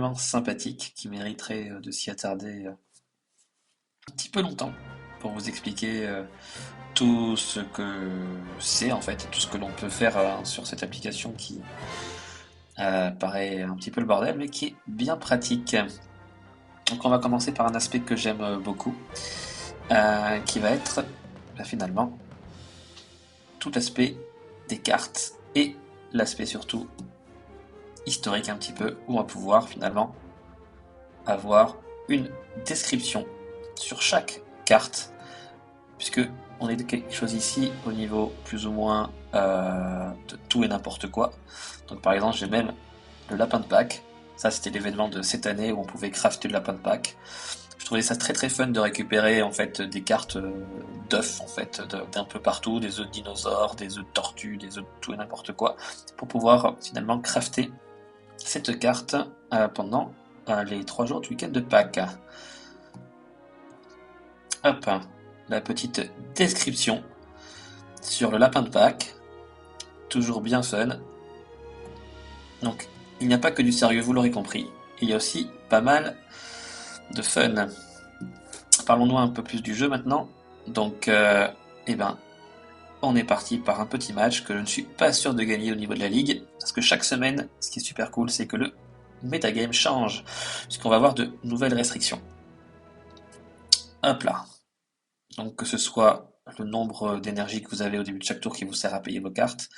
vraiment sympathique qui mériterait de s'y attarder un petit peu longtemps pour vous expliquer tout ce que c'est en fait, tout ce que l'on peut faire sur cette application qui paraît un petit peu le bordel, mais qui est bien pratique. Donc on va commencer par un aspect que j'aime beaucoup, qui va être finalement tout l'aspect des cartes et l'aspect surtout historique un petit peu, où on va pouvoir finalement avoir une description sur chaque carte, puisque on est de quelque chose ici au niveau plus ou moins de tout et n'importe quoi. Donc par exemple j'ai même le lapin de Pâques, ça c'était l'événement de cette année où on pouvait crafter le lapin de Pâques. Je trouvais ça très très fun de récupérer en fait des cartes d'œufs en fait d'un peu partout, des œufs de dinosaures, des œufs de tortues, des œufs de tout et n'importe quoi, pour pouvoir finalement crafter cette carte pendant les 3 jours du week-end de Pâques. Hop, la petite description sur le lapin de Pâques, toujours bien fun. Donc il n'y a pas que du sérieux, vous l'aurez compris, il y a aussi pas mal de fun. Parlons-nous un peu plus du jeu maintenant. Donc, on est parti par un petit match que je ne suis pas sûr de gagner au niveau de la ligue, parce que chaque semaine, ce qui est super cool, c'est que le metagame change, puisqu'on va avoir de nouvelles restrictions. Hop là. Donc que ce soit le nombre d'énergie que vous avez au début de chaque tour qui vous sert à payer vos cartes,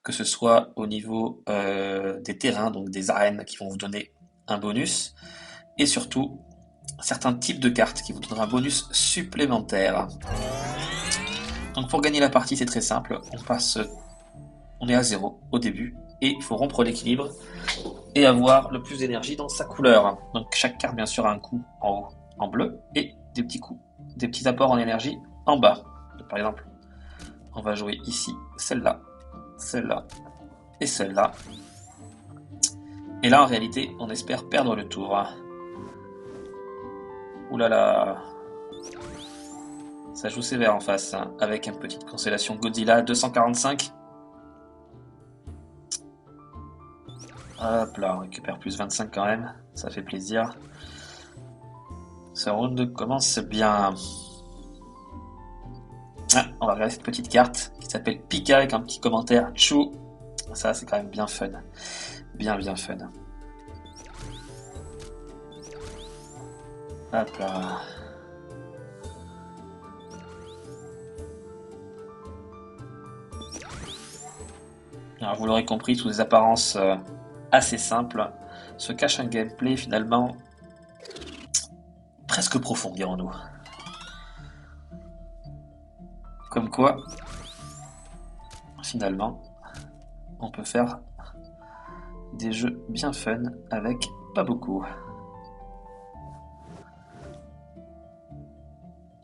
que ce soit au niveau des terrains, donc des arènes qui vont vous donner un bonus, et surtout certains types de cartes qui vous donneront un bonus supplémentaire. Donc pour gagner la partie, c'est très simple, on est à 0 au début, et il faut rompre l'équilibre et avoir le plus d'énergie dans sa couleur. Donc chaque carte bien sûr a un coup en haut en bleu et des petits coups, des petits apports en énergie en bas. Donc, par exemple, on va jouer ici celle-là, celle-là et celle-là. Et là en réalité on espère perdre le tour. Ouh là là, ça joue sévère en face, hein, avec une petite constellation Godzilla 245. Hop là, on récupère plus 25 quand même, ça fait plaisir. Ce round commence bien. Ah, on va regarder cette petite carte qui s'appelle Pika avec un petit commentaire Chou. Ça, c'est quand même bien fun. Bien, bien fun. Hop là. Alors, vous l'aurez compris, sous des apparences assez simples, se cache un gameplay finalement presque profond, dirons-nous. Comme quoi, finalement, on peut faire des jeux bien fun avec pas beaucoup.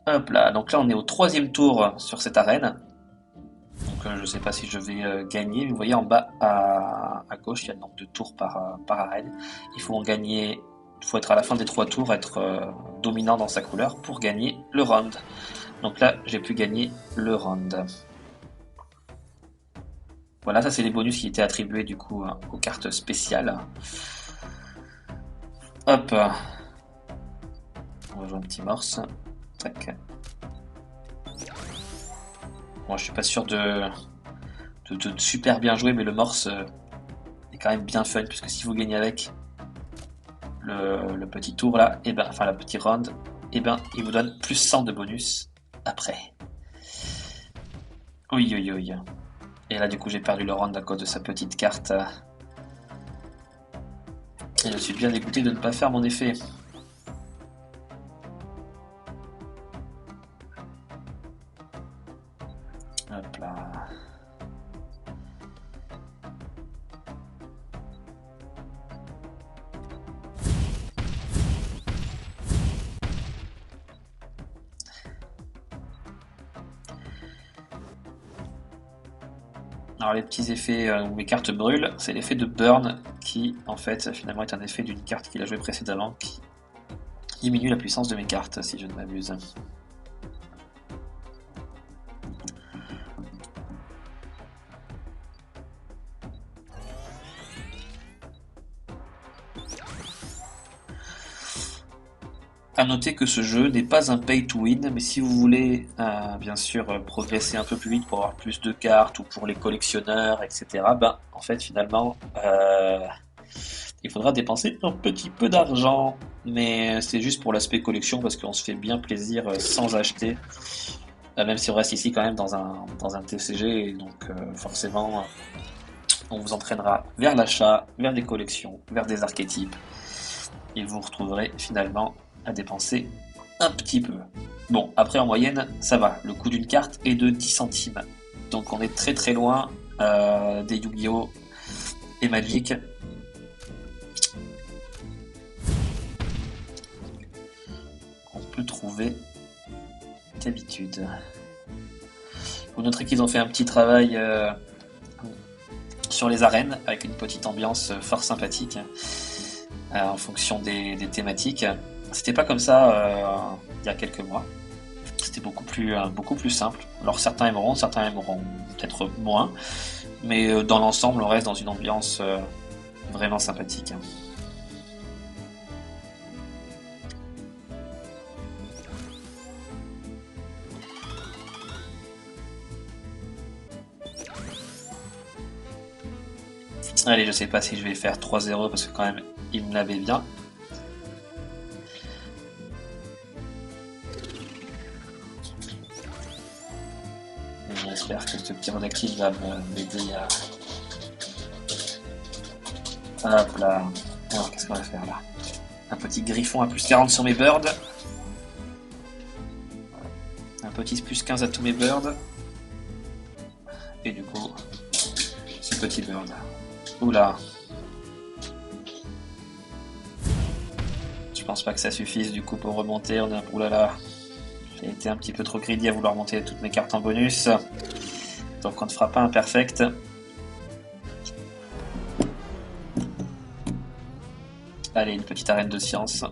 Hop là, donc là on est au 3e tour sur cette arène. Donc je sais pas si je vais gagner. Vous voyez en bas à gauche, il y a le nombre de tours par arène. Il faut être à la fin des 3 tours, être dominant dans sa couleur pour gagner le round. Donc là, j'ai pu gagner le round. Voilà, ça c'est les bonus qui étaient attribués du coup aux cartes spéciales. Hop, on va jouer un petit morse. Tac. Bon, je suis pas sûr de super bien jouer, mais le morse est quand même bien fun, puisque si vous gagnez avec le petit tour là, et ben, enfin le petit round, et ben, il vous donne plus 100 de bonus après. Oui, oui, oui. Et là, du coup, j'ai perdu le round à cause de sa petite carte. Et je suis bien dégoûté de ne pas faire mon effet. Hop là. Alors les petits effets où mes cartes brûlent, c'est l'effet de burn qui en fait finalement est un effet d'une carte qu'il a joué précédemment qui diminue la puissance de mes cartes si je ne m'abuse. À noter que ce jeu n'est pas un pay to win, mais si vous voulez bien sûr progresser un peu plus vite pour avoir plus de cartes ou pour les collectionneurs, etc., ben en fait finalement il faudra dépenser un petit peu d'argent. Mais c'est juste pour l'aspect collection parce qu'on se fait bien plaisir sans acheter. Même si on reste ici quand même dans un TCG, et donc forcément on vous entraînera vers l'achat, vers des collections, vers des archétypes, et vous retrouverez finalement à dépenser un petit peu. Bon, après en moyenne, ça va. Le coût d'une carte est de 10 centimes. Donc on est très très loin des Yu-Gi-Oh! Et Magic. On peut trouver d'habitude. Vous noterez qu'ils ont fait un petit travail sur les arènes avec une petite ambiance fort sympathique en fonction des thématiques. C'était pas comme ça il y a quelques mois. C'était beaucoup plus simple. Alors certains aimeront peut-être moins, mais dans l'ensemble, on reste dans une ambiance vraiment sympathique. Allez, je sais pas si je vais faire 3-0 parce que quand même, il me l'avait bien. J'espère que ce petit redactyl va m'aider à... Hop là. Alors, qu'est-ce qu'on va faire là? Un petit griffon à plus 40 sur mes birds. Un petit plus 15 à tous mes birds. Et du coup, ce petit bird. Oula. Je pense pas que ça suffise du coup pour remonter. On a... Oulala. J'ai été un petit peu trop greedy à vouloir monter toutes mes cartes en bonus. Donc on ne fera pas un perfect. Allez, une petite arène de science.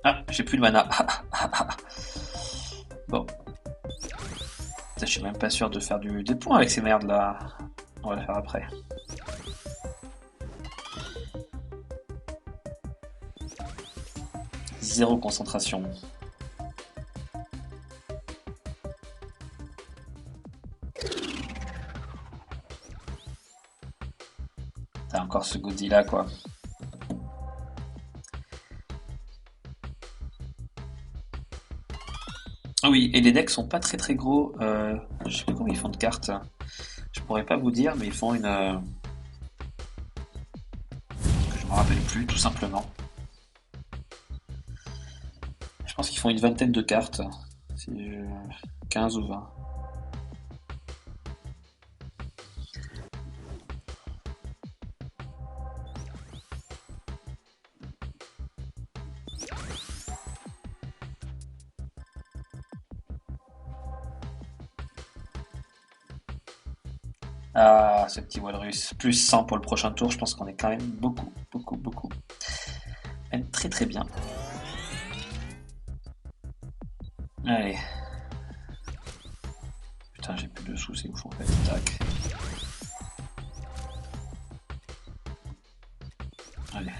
Ah, j'ai plus de mana. Bon. Je suis même pas sûr de faire des points avec ces merdes là. On va le faire après. Zéro concentration. T'as encore ce Godzilla quoi. Oui, et les decks sont pas très très gros. Je sais pas combien ils font de cartes. Je pourrais pas vous dire, mais ils font une. Je me rappelle plus, tout simplement. Je pense qu'ils font une vingtaine de cartes. 15 ou 20. Ah, ce petit Walrus. Plus 100 pour le prochain tour, je pense qu'on est quand même beaucoup, beaucoup, beaucoup. Même très très bien. Allez. Putain, j'ai plus de sous, c'est ouf en fait. Tac. Allez.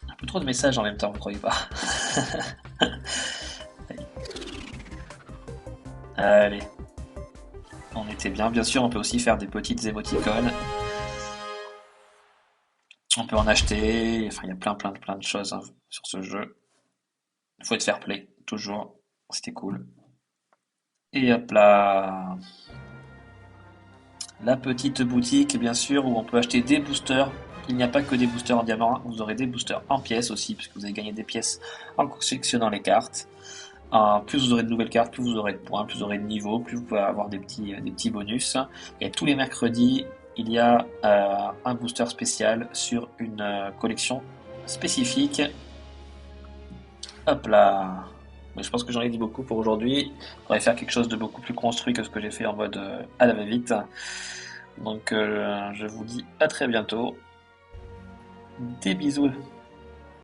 Un peu trop de messages en même temps, vous croyez pas? Allez. On était bien. Bien sûr, on peut aussi faire des petites émoticônes. On peut en acheter. Enfin, il y a plein de choses hein, sur ce jeu. Il faut être fair play, toujours. C'était cool. Et hop là. La petite boutique, bien sûr, où on peut acheter des boosters. Il n'y a pas que des boosters en diamant, vous aurez des boosters en pièces aussi, puisque vous avez gagné des pièces en sélectionnant les cartes. Plus vous aurez de nouvelles cartes, plus vous aurez de points, plus vous aurez de niveaux, plus vous pouvez avoir des petits bonus. Et tous les mercredis, il y a un booster spécial sur une collection spécifique. Hop là. Mais je pense que j'en ai dit beaucoup pour aujourd'hui. On va faire quelque chose de beaucoup plus construit que ce que j'ai fait en mode à la va-vite. Donc je vous dis à très bientôt. Des bisous.